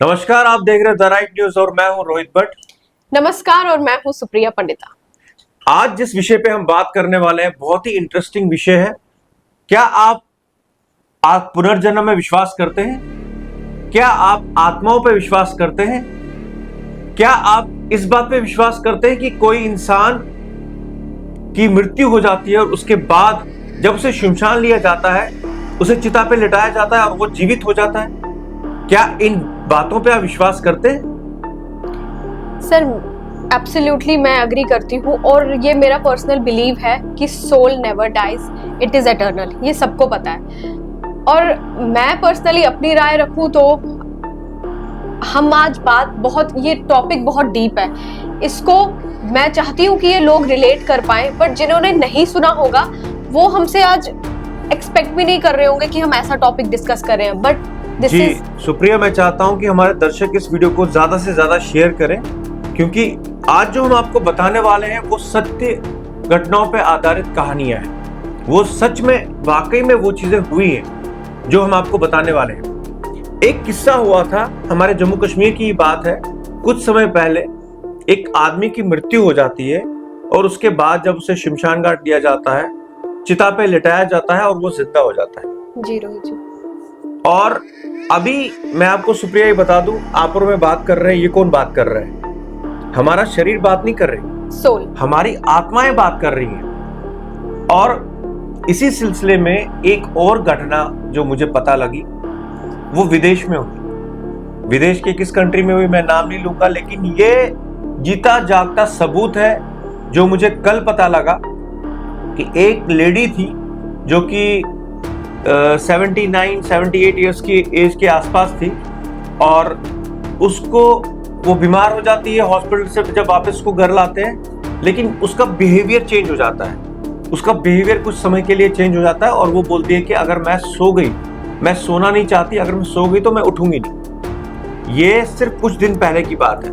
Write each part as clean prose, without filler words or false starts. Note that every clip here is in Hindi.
नमस्कार, आप देख रहे हैं द राइट न्यूज और मैं हूं रोहित भट्ट। नमस्कार और मैं हूं सुप्रिया पंडिता। आज जिस विषय पे हम बात करने वाले हैं बहुत ही इंटरेस्टिंग विषय है। क्या आप पुनर्जन्म में विश्वास करते हैं? क्या आप आत्माओं पे विश्वास करते हैं? क्या आप इस बात पे विश्वास करते हैं कि कोई इंसान की मृत्यु हो जाती है और उसके बाद जब उसे श्मशान लिया जाता है, उसे चिता पे लिटाया जाता है और वो जीवित हो जाता है? क्या इन बातों पे आप विश्वास करते हैं? सर, एब्सोल्युटली मैं अग्री करती हूँ और ये मेरा पर्सनल बिलीव है कि soul never dies, it is eternal. ये सबको पता है और मैं पर्सनली अपनी राय रखूँ तो हम आज ये टॉपिक बहुत डीप है। इसको मैं चाहती हूँ कि ये लोग रिलेट कर पाए, बट जिन्होंने नहीं सुना होगा वो हमसे आज एक्सपेक्ट भी नहीं कर रहे होंगे कि हम ऐसा टॉपिक डिस्कस कर रहे हैं। बट जी सुप्रिया, मैं चाहता हूं कि हमारे दर्शक इस वीडियो को ज्यादा से ज्यादा शेयर करें, क्योंकि आज जो हम आपको बताने वाले हैं वो सत्य घटनाओं पर आधारित कहानियां हैं। वो सच में वाकई में वो चीजें हुई हैं जो हम आपको बताने वाले हैं। एक किस्सा हुआ था, हमारे जम्मू कश्मीर की बात है। कुछ समय पहले एक आदमी की मृत्यु हो जाती है और उसके बाद जब उसे शमशान घाट दिया जाता है, चिता पे लिटाया जाता है और वो जिंदा हो जाता है। जी रोहित जी। और अभी मैं आपको सुप्रिया ये बता दूं, आप और मैं बात कर रहे हैं, ये कौन बात कर रहे हैं? हमारा शरीर बात नहीं कर रही, सोल, हमारी आत्माएं बात कर रही हैं। और इसी सिलसिले में एक और घटना जो मुझे पता लगी वो विदेश में हुई। विदेश के किस कंट्री में हुई मैं नाम नहीं लूंगा, लेकिन ये जीता जागता सबूत है जो मुझे कल पता लगा कि एक लेडी थी जो कि 79-78 ईयर्स की एज के आसपास थी और उसको वो बीमार हो जाती है। हॉस्पिटल से जब वापस उसको घर लाते हैं, लेकिन उसका बिहेवियर चेंज हो जाता है। उसका बिहेवियर कुछ समय के लिए चेंज हो जाता है और वो बोलती है कि अगर मैं सो गई, मैं सोना नहीं चाहती, अगर मैं सो गई तो मैं उठूंगी नहीं। ये सिर्फ कुछ दिन पहले की बात है।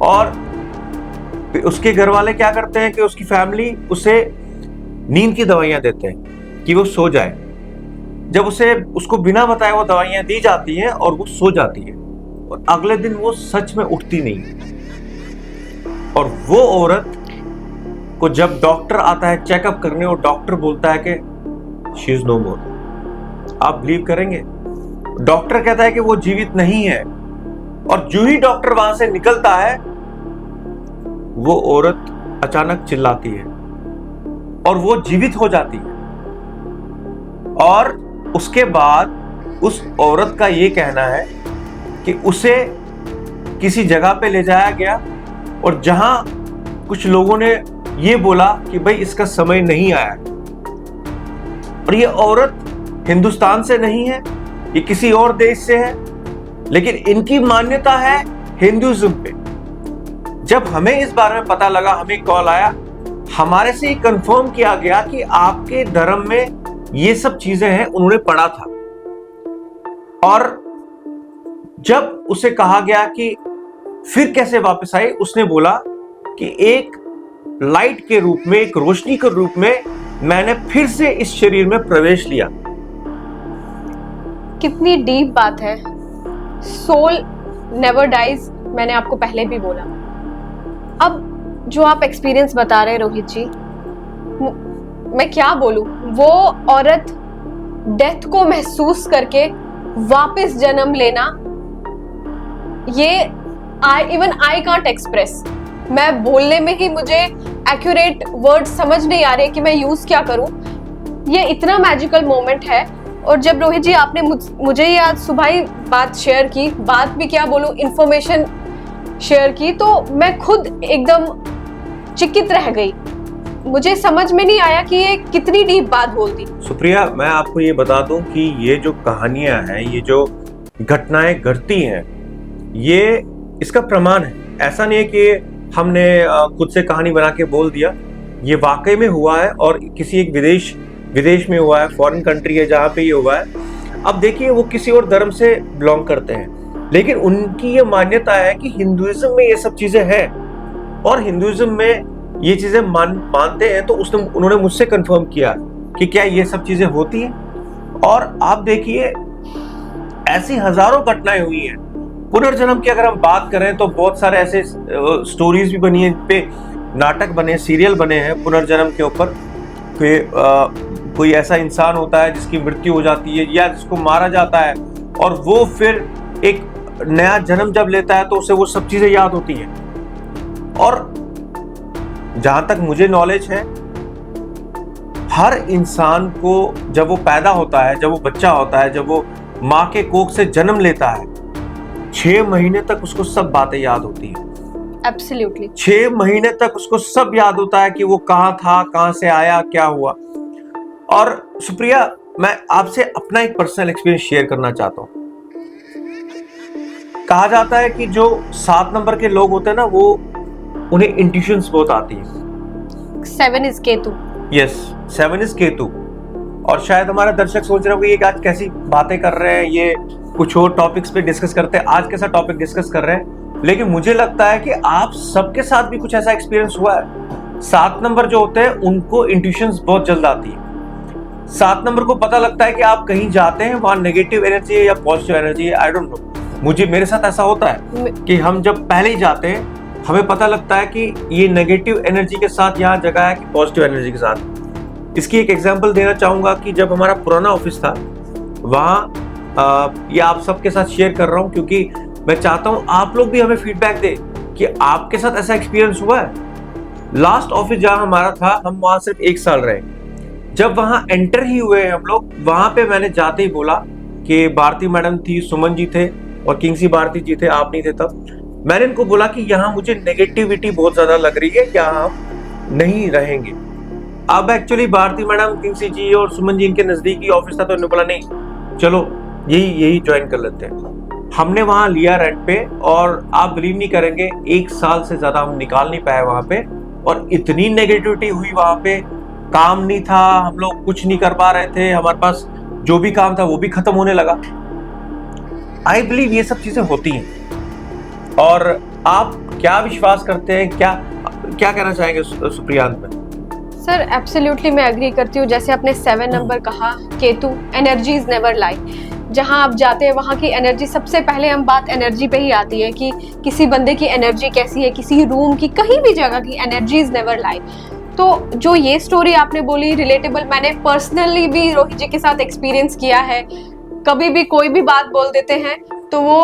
और उसके घर वाले क्या करते हैं कि उसकी फैमिली उसे नींद की दवाइयां देते हैं कि वो सो जाए। जब उसको बिना बताए वो दवाइयां दी जाती हैं और वो सो जाती है और अगले दिन वो सच में उठती नहीं। और वो औरत को जब डॉक्टर आता है चेकअप करने और डॉक्टर बोलता है कि शी इज नो मोर, आप बिलीव करेंगे? डॉक्टर कहता है कि वो जीवित नहीं है और जो ही डॉक्टर वहां से निकलता है वो औरत अचानक चिल्लाती है और वो जीवित हो जाती है। और उसके बाद उस औरत का ये कहना है कि उसे किसी जगह पे ले जाया गया और जहां कुछ लोगों ने ये बोला कि भाई इसका समय नहीं आया। और ये औरत हिंदुस्तान से नहीं है, ये किसी और देश से है, लेकिन इनकी मान्यता है हिंदुइज्म पे। जब हमें इस बारे में पता लगा, हमें कॉल आया, हमारे से ये कंफर्म किया गया कि आपके धर्म में ये सब चीजें हैं, उन्होंने पढ़ा था। और जब उसे कहा गया कि फिर कैसे वापस आए, उसने बोला कि एक लाइट के रूप में, एक रोशनी के रूप में मैंने फिर से इस शरीर में प्रवेश लिया। कितनी डीप बात है। सोल नेवर डाइज, मैंने आपको पहले भी बोला। अब जो आप एक्सपीरियंस बता रहे हैं रोहित जी, मैं क्या बोलूं। वो औरत डेथ को महसूस करके वापस जन्म लेना, ये आई कांट एक्सप्रेस। मैं बोलने में ही मुझे एक्यूरेट वर्ड समझ नहीं आ रहे कि मैं यूज क्या करूं। ये इतना मैजिकल मोमेंट है। और जब रोहित जी आपने मुझे ये आज सुबह ही बात शेयर की, बात भी क्या बोलूं, इंफॉर्मेशन शेयर की, तो मैं खुद एकदम चिकित रह गई। मुझे समझ में नहीं आया कि ये कितनी डीप बात बोलती। सुप्रिया, मैं आपको ये बता दूं कि ये जो कहानियां हैं, ये जो घटनाएं घटती हैं, ये इसका प्रमाण है। ऐसा नहीं है कि हमने खुद से कहानी बना के बोल दिया। ये वाकई में हुआ है और किसी एक विदेश में हुआ है, फॉरेन कंट्री है जहाँ पे ये हुआ है। अब देखिए, वो किसी और धर्म से बिलोंग करते हैं, लेकिन उनकी ये मान्यता है कि हिंदुइज्म में ये सब चीजें हैं और हिंदुइज्म में ये चीजें मानते हैं। तो उन्होंने मुझसे कंफर्म किया कि क्या ये सब चीजें होती हैं। और आप देखिए, ऐसी हजारों घटनाएं हुई हैं पुनर्जन्म की अगर हम बात करें तो बहुत सारे ऐसे स्टोरीज भी बनी है, इन पे नाटक बने, सीरियल बने हैं पुनर्जन्म के ऊपर कि कोई ऐसा इंसान होता है जिसकी मृत्यु हो जाती है या जिसको मारा जाता है और वो फिर एक नया जन्म जब लेता है तो उसे वो सब चीजें याद होती हैं। और जहां तक मुझे नॉलेज है, हर इंसान को जब वो पैदा होता है, जब वो बच्चा होता है, जब वो माँ के कोख से जन्म लेता है, 6 महीने तक उसको सब बातें याद होती हैं। एब्सोल्युटली 6 महीने तक उसको सब याद होता है कि वो कहाँ था, कहाँ से आया, क्या हुआ। और सुप्रिया, मैं आपसे अपना एक पर्सनल एक्सपीरियंस शेयर करना चाहता हूँ। कहा जाता है कि जो 7 नंबर के लोग होते हैं ना, वो उन्हें इंट्यूशंस बहुत आती है। 7 is Ketu. Yes, 7 is Ketu. और शायद हमारे दर्शक सोच रहे हो कि ये आज कैसी बातें कर रहे हैं, ये कुछ और टॉपिक्स पे डिस्कस करते हैं, आज कैसा टॉपिक डिस्कस कर रहे हैं। लेकिन मुझे लगता है कि आप सबके साथ भी कुछ ऐसा एक्सपीरियंस हुआ है। 7 नंबर जो होते हैं उनको इंट्यूशंस बहुत जल्द आती है। 7 नंबर को पता लगता है कि आप कहीं जाते हैं, वहां नेगेटिव एनर्जी है या पॉजिटिव एनर्जी है, आई डोंट नो। मेरे साथ ऐसा होता है कि हम जब पहले ही जाते हैं, हमें पता लगता है कि ये नेगेटिव एनर्जी के साथ यहाँ जगह है कि पॉजिटिव एनर्जी के साथ। इसकी एक एग्जांपल देना चाहूंगा कि जब हमारा पुराना ऑफिस था, वहाँ ये आप सबके साथ शेयर कर रहा हूँ क्योंकि मैं चाहता हूँ आप लोग भी हमें फीडबैक दें कि आपके साथ ऐसा एक्सपीरियंस हुआ है। लास्ट ऑफिस जहाँ हमारा था, हम वहाँ सिर्फ 1 साल रहे। जब वहाँ एंटर ही हुए हम लोग, वहाँ पे मैंने जाते ही बोला कि भारती मैडम थी, सुमन जी थे और किंग्सी भारती जी थे, आप नहीं थे तब। मैंने इनको बोला कि यहाँ मुझे नेगेटिविटी बहुत ज्यादा लग रही है, यहाँ हम नहीं रहेंगे। अब एक्चुअली भारती मैडम, किंग्सी जी और सुमन जी इनके नजदीकी ऑफिस था, तो इन्होंने बोला नहीं चलो यही ज्वाइन कर लेते हैं। हमने वहाँ लिया रेंट पे और आप बिलीव नहीं करेंगे, 1 साल से ज्यादा हम निकाल नहीं पाए वहाँ पे। और इतनी नेगेटिविटी हुई वहाँ पे, काम नहीं था, हम लोग कुछ नहीं कर पा रहे थे, हमारे पास जो भी काम था वो भी खत्म होने लगा। आई बिलीव ये सब चीजें होती हैं। और आप क्या विश्वास करते हैं, क्या कहना चाहेंगे सुप्रियांत में? सर एब्सोल्युटली मैं एग्री करती हूँ। जैसे आपने 7 नंबर कहा, केतु, एनर्जीज नेवर लाई। जहाँ आप जाते हैं वहाँ की एनर्जी, सबसे पहले हम बात एनर्जी पे ही आती है कि किसी बंदे की एनर्जी कैसी है, किसी रूम की, कहीं भी जगह की एनर्जीज नेवर लाई। तो जो ये स्टोरी आपने बोली रिलेटेबल, मैंने पर्सनली भी रोहित जी के साथ एक्सपीरियंस किया है। कभी भी कोई भी बात बोल देते हैं तो वो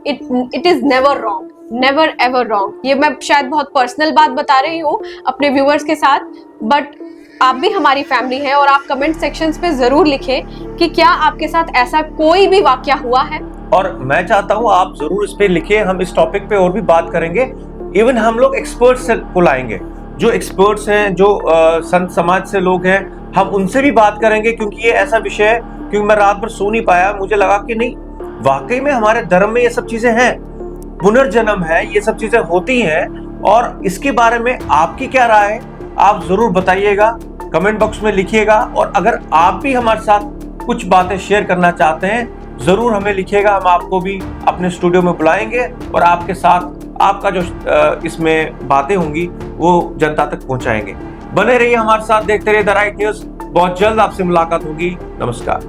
it is never wrong, never ever wrong. ये मैं शायद बहुत पर्सनल बात बता रही हूँ अपने व्यूअर्स के साथ, बट आप भी हमारी फैमिली है और आप कमेंट सेक्शंस पे जरूर लिखें कि क्या आपके साथ ऐसा कोई भी वाकया हुआ है। और मैं चाहता हूँ आप जरूर इस पे लिखिए, हम इस टॉपिक पे और भी बात करेंगे। इवन हम लोग एक्सपर्ट्स को लाएंगे, जो एक्सपर्ट्स हैं, जो संत समाज से लोग हैं, हम उनसे भी बात करेंगे क्योंकि ये ऐसा विषय है। क्योंकि मैं रात भर सो नहीं पाया, मुझे लगा कि नहीं, वाकई में हमारे धर्म में ये सब चीजें हैं, पुनर्जन्म है, ये सब चीजें होती हैं। और इसके बारे में आपकी क्या राय है, आप जरूर बताइएगा, कमेंट बॉक्स में लिखिएगा। और अगर आप भी हमारे साथ कुछ बातें शेयर करना चाहते हैं, जरूर हमें लिखिएगा, हम आपको भी अपने स्टूडियो में बुलाएंगे और आपके साथ आपका जो इसमें बातें होंगी वो जनता तक पहुंचाएंगे। बने रहिए हमारे साथ, देखते रहिए द राइट न्यूज। बहुत जल्द आपसे मुलाकात होगी। नमस्कार।